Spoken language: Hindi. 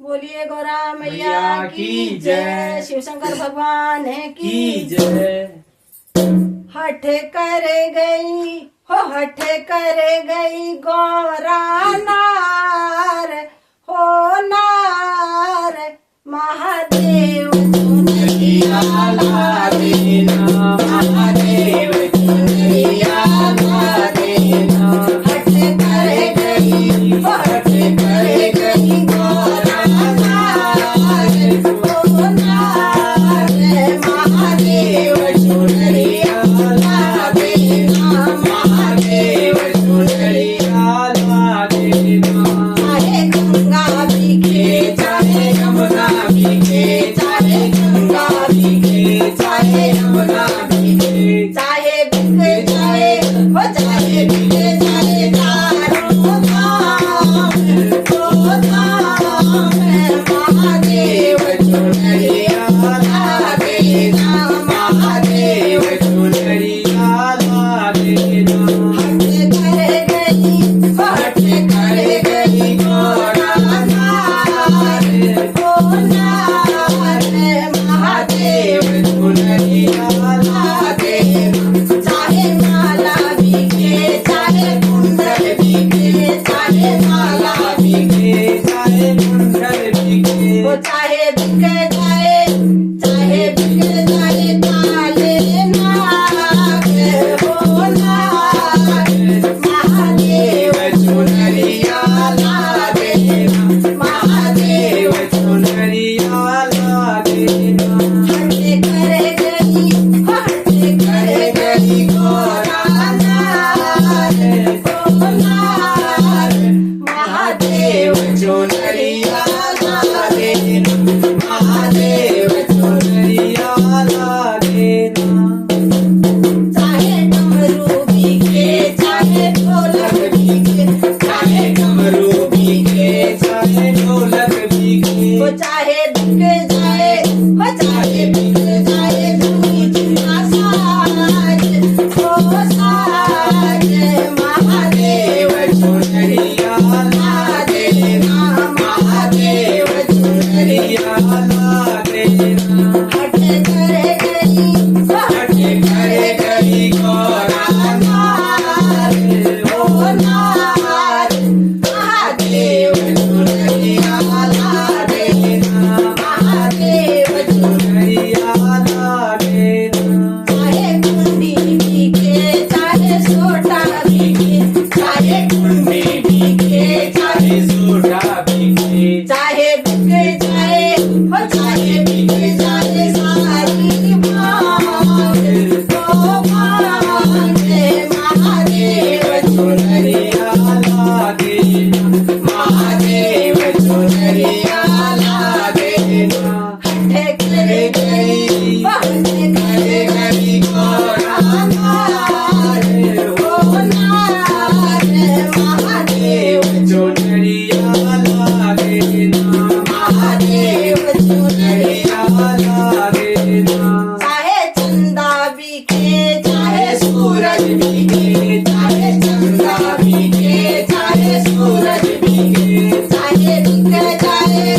बोलिए गौरा मैया मैया की की जय। जय। शिव शंकर भगवान की की जय। हठ कर गई हो, हठ कर गई गौरा नार हो, नार महादेव चुनरिया ला देना, महादेव चुनरिया ला देना। हठ कर गई हो, हठ कर गई गौरा नार हो, नार महादेव चुनरिया ला देना, महादेव चुनरिया ला देना। चाहे गंगा बिके चाहे यमुना बिके, चाहे गंगा बिके चाहे यमुना बिके, चाहे बिक जाए हो, चाहे बिक जाए चारों धाम हो, धाम महादेव चुनरिया ला देना, महादेव चुनरिया ला देना। हट कर गई हो, हट कर गई गौरा नार हो, नार महादेव चुनरिया ला देना। चाहे माला बिके चाहे कुंडल बिके, चाहे माला बिके चाहे कुंडल बिके, वो चाहे बिक जाए, चाहे बिक जाए काले नाग हो, नाग महादेव चुनरिया ला देना, महादेव चुनरिया ला देना। हट कर गई हो, हट कर गई गौरा नार हो, नार महादेव चुनरिया ला देना, महादेव चुनरिया ला देना। चाहे डमरू बिके चाहे ढोलक बिके, चाहे डमरू बिके चाहे ढोलक बिके, वो चाहे बिक जाए हो, चाहे बिक जाए झुमका साज हो, साज महादेव चुनरिया ला देना, महादेव चुनरिया ला देना। हट कर गई हो, हट कर गई गौरा नार हो, नार महादेव चुनरिया ला देना, महादेव चुनरिया ला देना। चाहे कुंडी बिके चाहे सोटा बिके, चाहे कुंडी बिके चाहे सोटा बिके, चाहे बिक जाए हो, चाहे बिक जाए सारी मांग हो, मांग महादेव चुनरिया ला देना। महादेव चुनरिया ला देना। हट कर गई हट कर गई गौरा नार हो, नार महादेव चुनरिया ला देना। महादेव चुनरिया ला देना। चाहे चंदा बिके चाहे सूरज बिके, चाहे चंदा बिके चाहे सूरज बिके, चाहे बिक जाए